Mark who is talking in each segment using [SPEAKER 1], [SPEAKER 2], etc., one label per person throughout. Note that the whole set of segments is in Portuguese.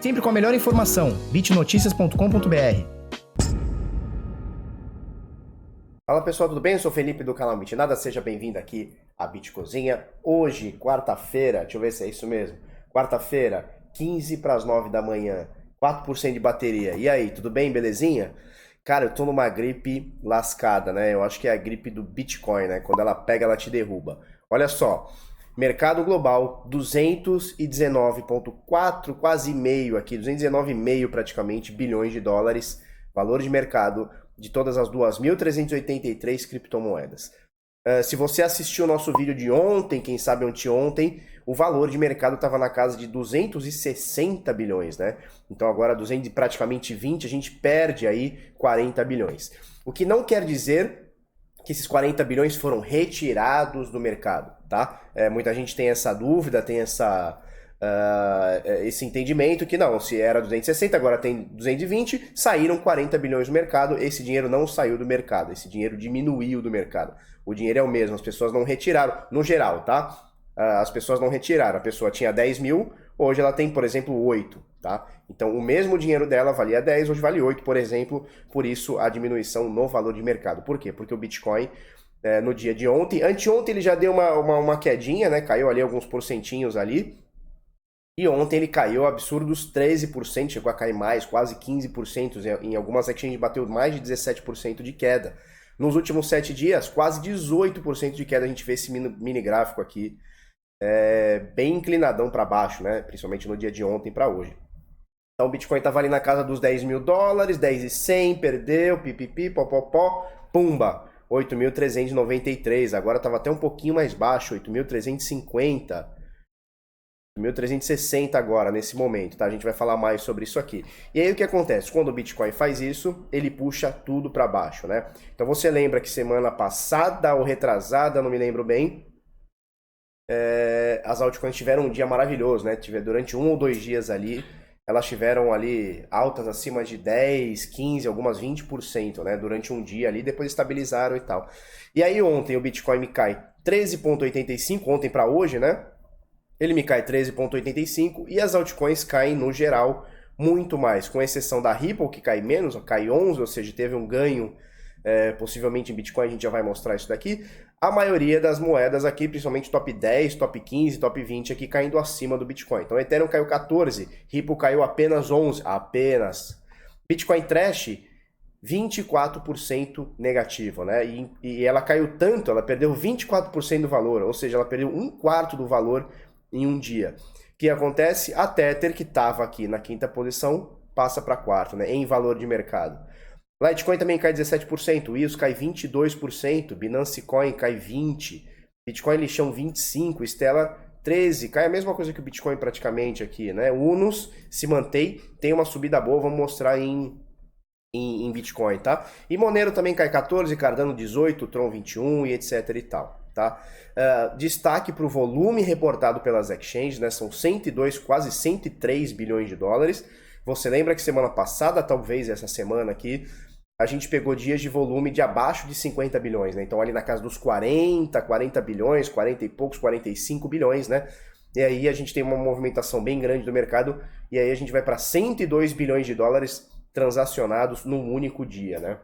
[SPEAKER 1] Sempre com a melhor informação, bitnoticias.com.br.
[SPEAKER 2] Fala pessoal, tudo bem? Eu sou o Felipe do canal BitNada, seja bem-vindo aqui à Bitcozinha. Hoje, quarta-feira, deixa eu ver se é isso mesmo, quarta-feira, 15 para as 9 da manhã, 4% de bateria. E aí, tudo bem, belezinha? Cara, eu tô numa gripe lascada, né? Eu acho que é a gripe do Bitcoin, né? Quando ela pega, ela te derruba. Olha só, mercado global, 219,4, quase meio aqui, 219,5 praticamente bilhões de dólares, valor de mercado de todas as 2.383 criptomoedas. Se você assistiu o nosso vídeo de ontem, quem sabe anteontem, o valor de mercado estava na casa de 260 bilhões, né? Então agora 200 praticamente 20, a gente perde aí 40 bilhões. O que não quer dizer que esses 40 bilhões foram retirados do mercado, tá? Muita gente tem essa dúvida, tem esse entendimento que não, se era 260, agora tem 220, saíram 40 bilhões do mercado, esse dinheiro não saiu do mercado, esse dinheiro diminuiu do mercado. O dinheiro é o mesmo, as pessoas não retiraram, no geral, tá? As pessoas não retiraram, a pessoa tinha 10 mil, hoje ela tem, por exemplo, 8, tá? Então o mesmo dinheiro dela valia 10, hoje vale 8, por exemplo, por isso a diminuição no valor de mercado. Por quê? Porque o Bitcoin, no dia de ontem, anteontem ele já deu uma quedinha, né? Caiu ali alguns porcentinhos ali, e ontem ele caiu absurdos 13%, chegou a cair mais, quase 15%, em algumas exchanges bateu mais de 17% de queda. Nos últimos 7 dias, quase 18% de queda, a gente vê esse mini gráfico aqui, bem inclinadão para baixo, né? Principalmente no dia de ontem para hoje. Então o Bitcoin estava ali na casa dos 10 mil dólares, 10.100, perdeu, pipipi, popopó, pumba, 8.393, agora estava até um pouquinho mais baixo, 8.350. 1.360 agora, nesse momento, tá? A gente vai falar mais sobre isso aqui. E aí o que acontece? Quando o Bitcoin faz isso, ele puxa tudo para baixo, né? Então você lembra que semana passada ou retrasada, não me lembro bem, as altcoins tiveram um dia maravilhoso, né? Durante 1 ou 2 dias ali, elas tiveram ali altas acima de 10, 15, algumas 20%, né? Durante um dia ali, depois estabilizaram e tal. E aí ontem o Bitcoin me cai 13,85, ontem para hoje, né? Ele me cai 13,85 e as altcoins caem no geral muito mais, com exceção da Ripple, que cai menos, cai 11, ou seja, teve um ganho possivelmente em Bitcoin, a gente já vai mostrar isso daqui. A maioria das moedas aqui, principalmente top 10, top 15, top 20 aqui, caindo acima do Bitcoin. Então, Ethereum caiu 14, Ripple caiu apenas 11, apenas. Bitcoin Trash, 24% negativo, né? E ela caiu tanto, ela perdeu 24% do valor, ou seja, ela perdeu 1/4 do valor em um dia. O que acontece? A Tether, que estava aqui na 5ª posição, passa para 4ª, né? Em valor de mercado. Litecoin também cai 17%, EOS cai 22%, Binance Coin cai 20%, Bitcoin Lixão 25%, Stellar 13%, cai a mesma coisa que o Bitcoin praticamente aqui, né? Unos se mantém, tem uma subida boa, vamos mostrar em Bitcoin, tá? E Monero também cai 14%, Cardano 18%, Tron 21% e etc e tal, tá? Destaque para o volume reportado pelas exchanges, né? São 102, quase 103 bilhões de dólares. Você lembra que semana passada, talvez essa semana aqui, a gente pegou dias de volume de abaixo de 50 bilhões, né? Então ali na casa dos 40 bilhões, 40 e poucos, 45 bilhões, né? E aí a gente tem uma movimentação bem grande do mercado e aí a gente vai para 102 bilhões de dólares transacionados num único dia, né?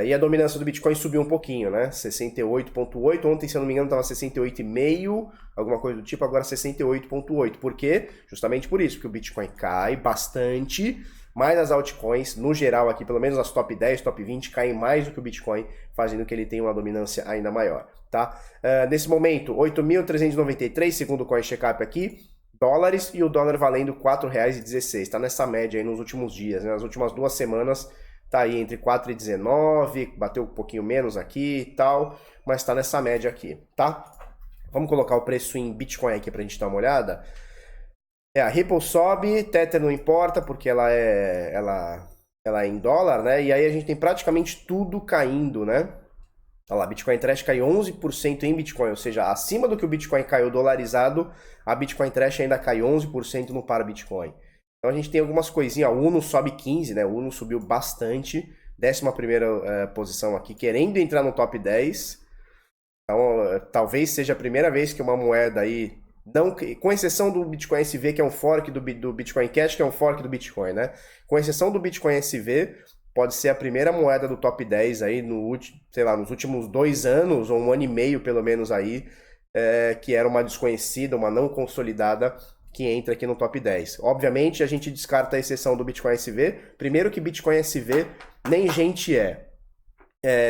[SPEAKER 2] E a dominância do Bitcoin subiu um pouquinho, né? 68,8. Ontem, se eu não me engano, estava 68,5, alguma coisa do tipo, agora 68,8. Por quê? Justamente por isso, porque o Bitcoin cai bastante, mas as altcoins, no geral aqui, pelo menos as top 10, top 20, caem mais do que o Bitcoin, fazendo que ele tenha uma dominância ainda maior, tá? Nesse momento, 8.393, segundo o CoinCheckup aqui, dólares, e o dólar valendo R$ 4,16. Está nessa média aí nos últimos dias, né? Nas últimas 2 semanas, tá aí entre 4,19, bateu um pouquinho menos aqui e tal, mas tá nessa média aqui, tá? Vamos colocar o preço em Bitcoin aqui pra gente dar uma olhada. A Ripple sobe, Tether não importa, porque ela é em dólar, né? E aí a gente tem praticamente tudo caindo, né? Olha lá, Bitcoin Trash caiu 11% em Bitcoin, ou seja, acima do que o Bitcoin caiu dolarizado, a Bitcoin Trash ainda caiu 11% no par Bitcoin. Então a gente tem algumas coisinhas, o Uno sobe 15, né? O Uno subiu bastante, 11ª posição aqui, querendo entrar no top 10. Então talvez seja a primeira vez que uma moeda aí Não, com exceção do Bitcoin SV, que é um fork do Bitcoin Cash, que é um fork do Bitcoin, né? Com exceção do Bitcoin SV, pode ser a primeira moeda do top 10 aí, sei lá, nos últimos 2 anos, ou 1 ano e meio pelo menos aí, que era uma desconhecida, uma não consolidada, que entra aqui no top 10. Obviamente, a gente descarta a exceção do Bitcoin SV. Primeiro que Bitcoin SV nem gente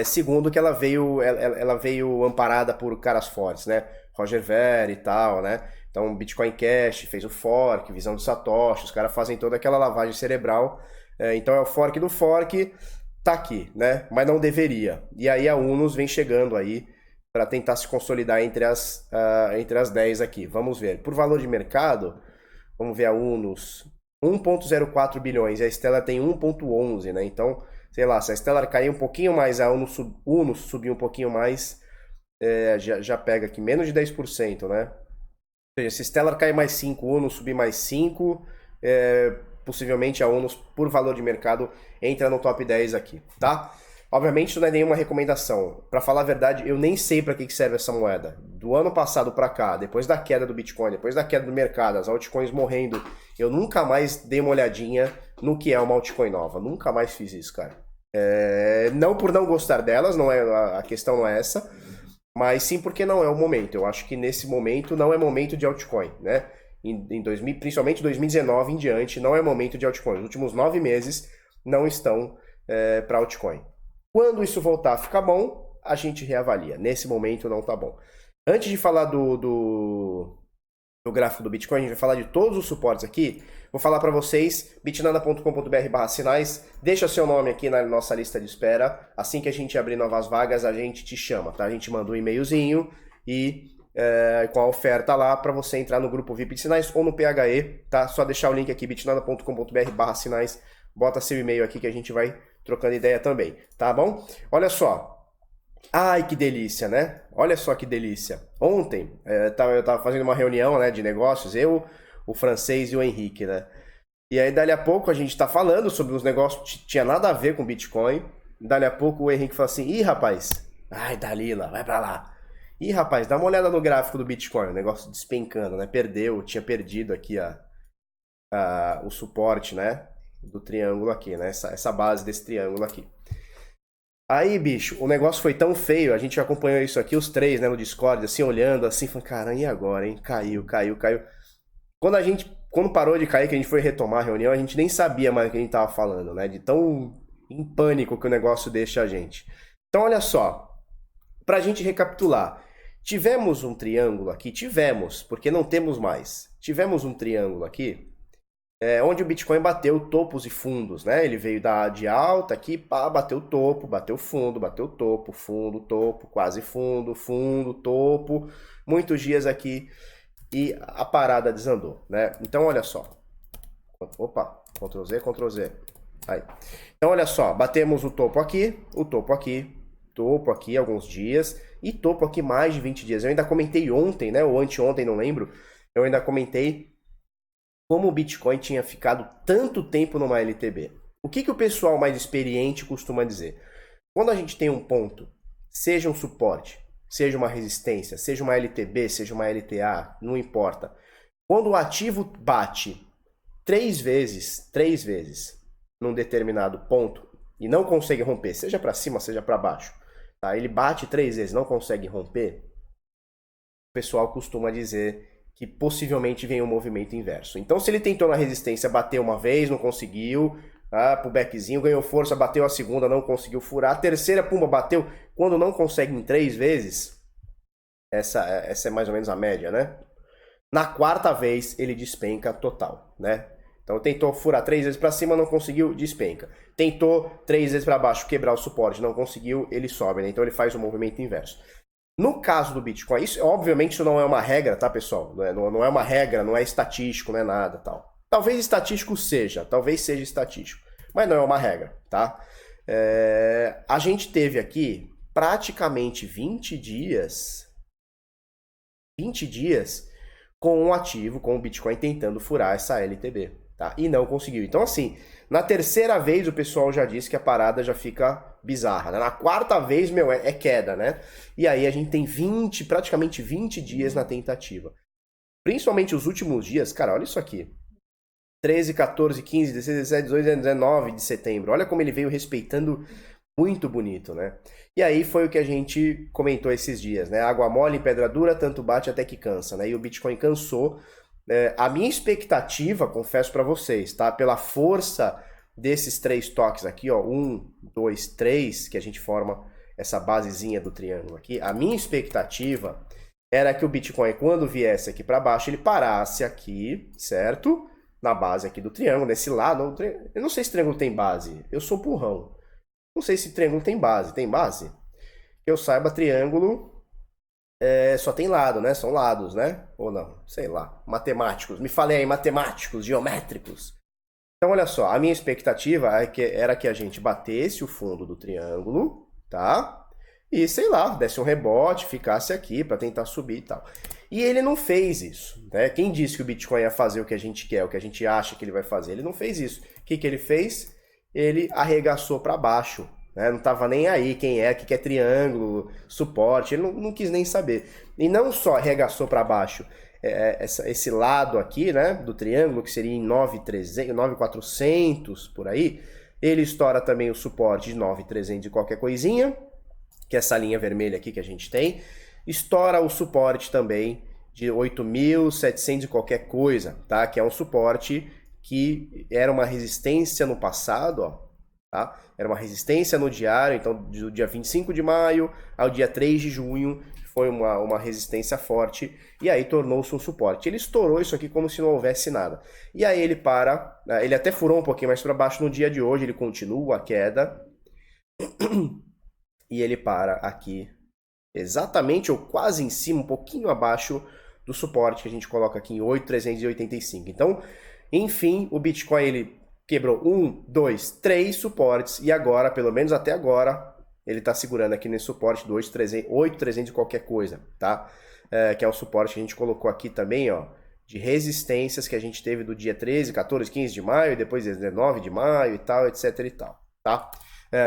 [SPEAKER 2] segundo que ela veio amparada por caras fortes, né? Roger Ver e tal, né? Então, Bitcoin Cash fez o fork, visão de Satoshi, os caras fazem toda aquela lavagem cerebral. Então, é o fork do fork, tá aqui, né? Mas não deveria. E aí a Unos vem chegando aí para tentar se consolidar entre as 10 aqui. Vamos ver. Por valor de mercado, vamos ver a Unos, 1,04 bilhões, e a Stellar tem 1,11, né? Então, sei lá, se a Stellar cair um pouquinho mais, a Unos subir um pouquinho mais, já pega aqui menos de 10%, né? Ou seja, se a Stellar cair mais 5, Unos subir mais 5, possivelmente a Unos, por valor de mercado, entra no top 10 aqui, tá? Obviamente isso não é nenhuma recomendação. Para falar a verdade, eu nem sei para que serve essa moeda. Do ano passado para cá, depois da queda do Bitcoin, depois da queda do mercado, as altcoins morrendo, eu nunca mais dei uma olhadinha no que é uma altcoin nova. Nunca mais fiz isso, cara. Não por não gostar delas, não é, a questão não é essa, mas sim porque não é o momento. Eu acho que nesse momento não é momento de altcoin, né? Principalmente 2019 em diante, não é momento de altcoin. Os últimos 9 meses não estão para altcoin. Quando isso voltar a ficar bom, a gente reavalia. Nesse momento não tá bom. Antes de falar do gráfico do Bitcoin, a gente vai falar de todos os suportes aqui. Vou falar para vocês, bitnada.com.br/sinais. Deixa seu nome aqui na nossa lista de espera. Assim que a gente abrir novas vagas, a gente te chama, tá? A gente manda um e-mailzinho e com a oferta lá para você entrar no grupo VIP de Sinais ou no PHE, tá? Só deixar o link aqui, bitnada.com.br/sinais. Bota seu e-mail aqui que a gente vai trocando ideia também, tá bom? Olha só. Ai, que delícia, né? Olha só que delícia. Ontem, eu tava fazendo uma reunião, né, de negócios, eu, o Francês e o Henrique, né? E aí, dali a pouco, a gente tá falando sobre uns negócios que tinha nada a ver com Bitcoin. Dali a pouco, o Henrique fala assim, ih, rapaz, ai, Dalila, vai pra lá. Ih, rapaz, dá uma olhada no gráfico do Bitcoin, o negócio despencando, né? Tinha perdido aqui o suporte, né? Do triângulo aqui, né? Essa base desse triângulo aqui. Aí, bicho, o negócio foi tão feio, a gente acompanhou isso aqui, os três, né, no Discord, assim, olhando, assim, falando, caramba, e agora, hein? Caiu. Quando parou de cair, que a gente foi retomar a reunião, a gente nem sabia mais o que a gente tava falando, né? De tão em pânico que o negócio deixa a gente. Então, olha só, pra gente recapitular, tivemos um triângulo aqui, porque não temos mais. Tivemos um triângulo aqui, onde o Bitcoin bateu topos e fundos, né? Ele veio de alta aqui, pá, bateu topo, bateu fundo, bateu topo, fundo, topo, quase fundo, fundo, topo, muitos dias aqui e a parada desandou, né? Então, olha só. Opa, Ctrl Z, Ctrl Z. Aí. Então, olha só, batemos o topo aqui alguns dias e topo aqui mais de 20 dias. Eu ainda comentei ontem, né? Ou anteontem, não lembro. Eu ainda comentei como o Bitcoin tinha ficado tanto tempo numa LTB. O que o pessoal mais experiente costuma dizer? Quando a gente tem um ponto, seja um suporte, seja uma resistência, seja uma LTB, seja uma LTA, não importa. Quando o ativo bate 3 vezes num determinado ponto e não consegue romper, seja para cima, seja para baixo, tá? Ele bate 3 vezes, não consegue romper, o pessoal costuma dizer que possivelmente vem um movimento inverso. Então, se ele tentou na resistência, bateu uma vez, não conseguiu, pullbackzinho, ganhou força, bateu a segunda, não conseguiu furar, a terceira, pumba, bateu, quando não consegue em 3 vezes, essa é mais ou menos a média, né? Na quarta vez, ele despenca total, né? Então, tentou furar 3 vezes para cima, não conseguiu, despenca. Tentou 3 vezes para baixo, quebrar o suporte, não conseguiu, ele sobe, né? Então, ele faz o movimento inverso. No caso do Bitcoin, obviamente isso não é uma regra, tá, pessoal? Não é uma regra, não é estatístico, não é nada, tal. Talvez estatístico seja, mas não é uma regra, tá? A gente teve aqui praticamente 20 dias com um ativo, com o Bitcoin tentando furar essa LTB, tá? E não conseguiu. Então, assim, na terceira vez o pessoal já disse que a parada já fica bizarra, né? Na quarta vez, é queda, né? E aí a gente tem praticamente 20 dias na tentativa. principalmente os últimos dias, cara, olha isso aqui. 13, 14, 15, 16, 17, 18, 19 de setembro. Olha como ele veio respeitando muito bonito, né? E aí foi o que a gente comentou esses dias, né? Água mole em pedra dura, tanto bate até que cansa, né? E o Bitcoin cansou. A minha expectativa, confesso para vocês, tá? Pela força desses 3 toques aqui, ó, 1, 2, 3, que a gente forma essa basezinha do triângulo aqui, a minha expectativa era que o Bitcoin, quando viesse aqui para baixo, ele parasse aqui, certo? Na base aqui do triângulo, nesse lado. Eu não sei se triângulo tem base, eu sou burrão. Não sei se triângulo tem base. Tem base? Que eu saiba, triângulo só tem lado, né? São lados, né? Ou não? Sei lá. Matemáticos. Me falei aí, matemáticos, geométricos. Então, olha só. A minha expectativa era que a gente batesse o fundo do triângulo, tá? E, sei lá, desse um rebote, ficasse aqui para tentar subir e tal. E ele não fez isso, né? Quem disse que o Bitcoin ia fazer o que a gente quer, o que a gente acha que ele vai fazer? Ele não fez isso. O que ele fez? Ele arregaçou para baixo, né? Não estava nem aí quem é, que é triângulo, suporte, ele não quis nem saber. E não só arregaçou para baixo esse lado aqui, né, do triângulo, que seria em 9.300, 9.400 por aí, ele estoura também o suporte de 9.300 e qualquer coisinha, que é essa linha vermelha aqui que a gente tem, estoura o suporte também de 8.700 e qualquer coisa, tá? Que é um suporte que era uma resistência no passado, ó, tá? Era uma resistência no diário, então do dia 25 de maio ao dia 3 de junho foi uma resistência forte e aí tornou-se um suporte. Ele estourou isso aqui como se não houvesse nada. E aí ele para, ele até furou um pouquinho mais para baixo no dia de hoje, ele continua a queda e ele para aqui exatamente ou quase em cima, um pouquinho abaixo do suporte que a gente coloca aqui em 8.385. Então, enfim, o Bitcoin ele quebrou 1, 2, 3 suportes e agora, pelo menos até agora, ele está segurando aqui nesse suporte do 8.300 e qualquer coisa, tá? Que é o suporte que a gente colocou aqui também, ó, de resistências que a gente teve do dia 13, 14, 15 de maio, depois 19 de maio e tal, etc e tal, tá?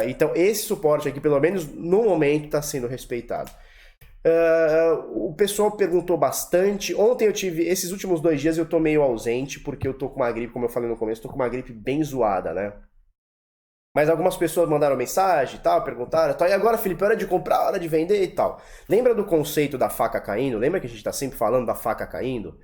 [SPEAKER 2] Então esse suporte aqui, pelo menos no momento, está sendo respeitado. O pessoal perguntou bastante. Ontem eu tive, esses últimos 2 dias eu tô meio ausente, porque eu tô com uma gripe, como eu falei no começo, tô com uma gripe bem zoada, né? Mas algumas pessoas mandaram mensagem e tal, perguntaram, tal, e agora, Felipe, hora de comprar, hora de vender e tal. Lembra do conceito da faca caindo? Lembra que a gente tá sempre falando da faca caindo?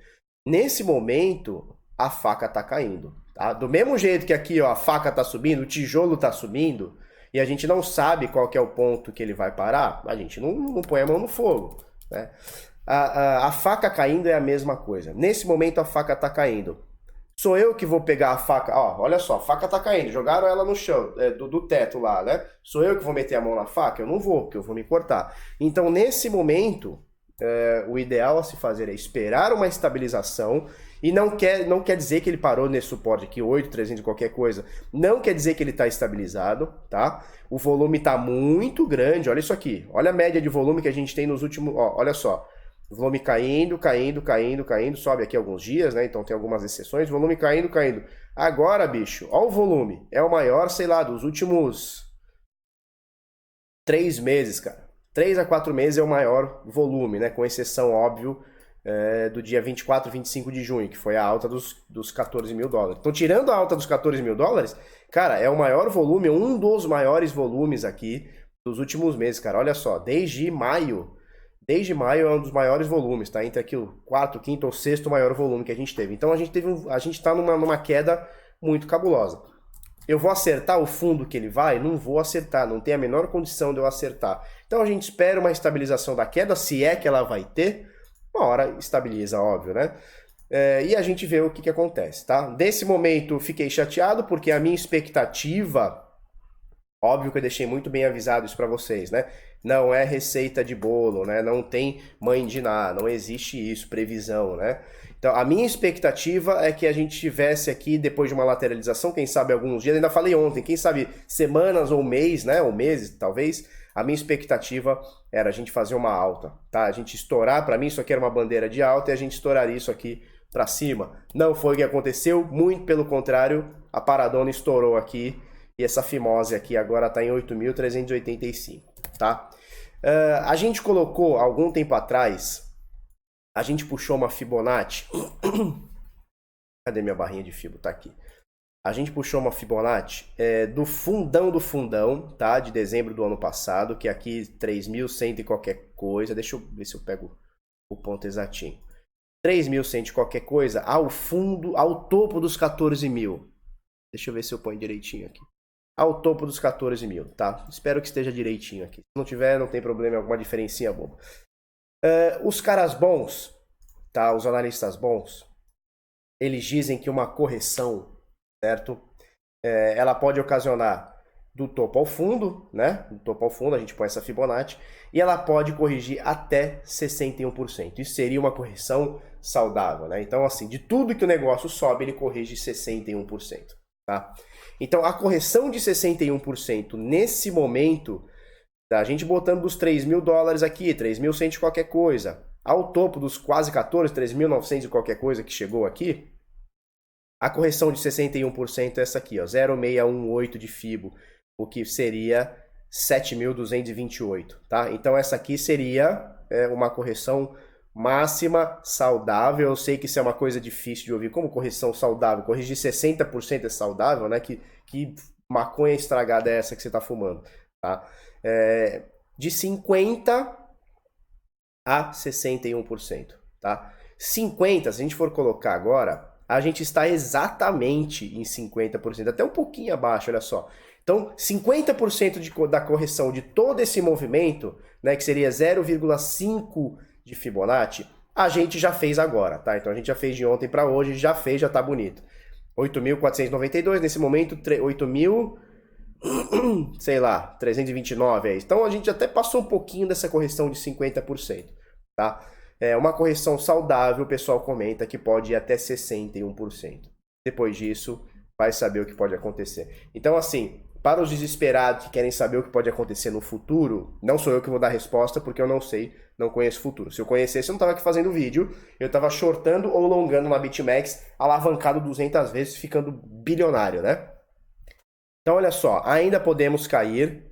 [SPEAKER 2] Nesse momento, a faca tá caindo, tá? Do mesmo jeito que aqui, ó, a faca tá subindo, o tijolo tá subindo, e a gente não sabe qual que é o ponto que ele vai parar, a gente não põe a mão no fogo, né? A faca caindo é a mesma coisa. Nesse momento a faca tá caindo. Sou eu que vou pegar a faca, ó, olha só, a faca tá caindo, jogaram ela no chão, do teto lá, né? Sou eu que vou meter a mão na faca? Eu não vou, porque eu vou me cortar. Então, nesse momento, o ideal a se fazer é esperar uma estabilização. E não quer dizer que ele parou nesse suporte aqui, 8.300 qualquer coisa. Não quer dizer que ele está estabilizado, tá? O volume está muito grande, olha isso aqui. Olha a média de volume que a gente tem nos últimos... Ó, olha só, volume caindo, caindo, caindo, caindo. Sobe aqui alguns dias, né? Então tem algumas exceções. Volume caindo, caindo. Agora, bicho, ó o volume. É o maior, sei lá, dos últimos 3 meses, cara. 3 a 4 meses é o maior volume, né? Com exceção, óbvio, do dia 24, 25 de junho, que foi a alta dos 14 mil dólares. Então, tirando a alta dos 14 mil dólares, cara, é o maior volume, um dos maiores volumes aqui dos últimos meses, cara. Olha só, desde maio é um dos maiores volumes, tá? Entre aqui o 4º, 5º ou 6º maior volume que a gente teve. Então, a gente tá numa queda muito cabulosa. Eu vou acertar o fundo que ele vai? Não vou acertar, não tem a menor condição de eu acertar. Então, a gente espera uma estabilização da queda, se é que ela vai ter. Uma hora estabiliza, óbvio, né? E a gente vê o que acontece, tá? Nesse momento fiquei chateado porque a minha expectativa, óbvio que eu deixei muito bem avisado isso para vocês, né? Não é receita de bolo, né? Não tem mãe de nada, não existe isso, previsão, né? Então a minha expectativa é que a gente tivesse aqui, depois de uma lateralização, quem sabe alguns dias, ainda falei ontem, quem sabe semanas ou mês, né? Ou meses, talvez. A minha expectativa era a gente fazer uma alta, tá? A gente estourar, para mim isso aqui era uma bandeira de alta e a gente estouraria isso aqui para cima. Não foi o que aconteceu, muito pelo contrário, a paradona estourou aqui e essa fimose aqui agora está em 8.385, tá? A gente colocou algum tempo atrás a gente puxou uma Fibonacci. Cadê minha barrinha de Fibo? Tá aqui. A gente puxou uma Fibonacci do fundão, tá? De dezembro do ano passado, que é aqui 3.100 e qualquer coisa. Deixa eu ver se eu pego o ponto exatinho. 3.100 e qualquer coisa ao topo dos 14 mil. Deixa eu ver se eu ponho direitinho aqui. Ao topo dos 14 mil, tá? Espero que esteja direitinho aqui. Se não tiver, não tem problema, alguma diferencinha boba. Os caras bons, tá? Os analistas bons, eles dizem que uma correção, certo? Ela pode ocasionar do topo ao fundo, né? Do topo ao fundo, a gente põe essa Fibonacci, e ela pode corrigir até 61%. Isso seria uma correção saudável, né? Então, assim, de tudo que o negócio sobe, ele corrige 61%, tá? Então, a correção de 61% nesse momento, a gente botando dos 3 mil dólares aqui, 3.100 de qualquer coisa, ao topo dos quase 14, 3.900 de qualquer coisa que chegou aqui, a correção de 61% é essa aqui, ó, 0,618 de Fibo, o que seria 7.228, tá? Então essa aqui seria uma correção máxima saudável. Eu sei que isso é uma coisa difícil de ouvir, como correção saudável? Corrigir 60% é saudável, né? Que maconha estragada é essa que você está fumando, tá? De 50% a 61%, tá? 50%, se a gente for colocar agora, a gente está exatamente em 50%, até um pouquinho abaixo, olha só. Então, 50% da correção de todo esse movimento, né, que seria 0,5 de Fibonacci, a gente já fez agora, tá? Então a gente já fez de ontem para hoje, já tá bonito. 8.492, nesse momento 8.000, sei lá, 329 é isso. Então a gente até passou um pouquinho dessa correção de 50%, tá? Uma correção saudável, o pessoal comenta que pode ir até 61%. Depois disso, vai saber o que pode acontecer. Então, assim, para os desesperados que querem saber o que pode acontecer no futuro, não sou eu que vou dar a resposta, porque eu não sei, não conheço o futuro. Se eu conhecesse, eu não estava aqui fazendo vídeo, eu estava shortando ou longando na BitMEX, alavancado 200 vezes, ficando bilionário, né? Então, olha só, ainda podemos cair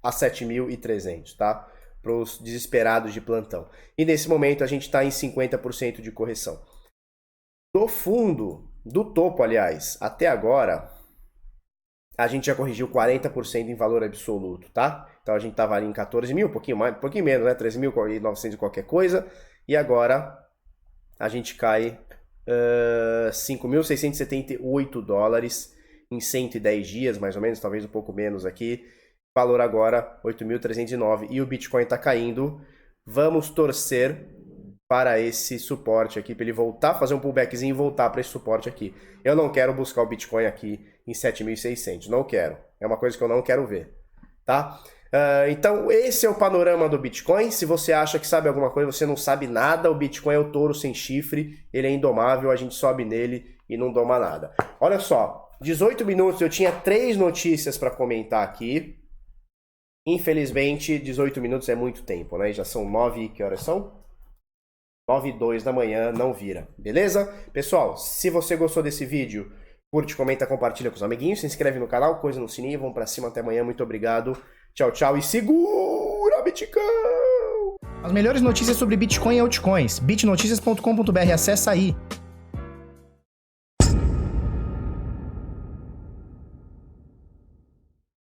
[SPEAKER 2] a 7.300, tá? Para os desesperados de plantão. E nesse momento a gente está em 50% de correção. Do fundo, do topo, aliás, até agora, a gente já corrigiu 40% em valor absoluto, tá? Então a gente estava ali em 14 mil, um pouquinho menos, né? 13.900 e qualquer coisa. E agora a gente cai 5.678 dólares em 110 dias, mais ou menos, talvez um pouco menos aqui. Valor agora 8.309 e o Bitcoin está caindo. Vamos torcer para esse suporte aqui, para ele voltar, fazer um pullbackzinho e voltar para esse suporte aqui. Eu não quero buscar o Bitcoin aqui em 7.600, não quero. É uma coisa que eu não quero ver, tá? Então esse é o panorama do Bitcoin. Se você acha que sabe alguma coisa, você não sabe nada. O Bitcoin é o touro sem chifre, ele é indomável, a gente sobe nele e não doma nada. Olha só, 18 minutos, eu tinha 3 notícias para comentar aqui. Infelizmente, 18 minutos é muito tempo, né? Já são 9, que horas são? 9h02 da manhã, não vira, beleza? Pessoal, se você gostou desse vídeo, curte, comenta, compartilha com os amiguinhos, se inscreve no canal, coisa no sininho, vamos pra cima, até amanhã, muito obrigado. Tchau, tchau e segura, Bitcoin!
[SPEAKER 1] As melhores notícias sobre Bitcoin e altcoins, bitnoticias.com.br, acessa aí.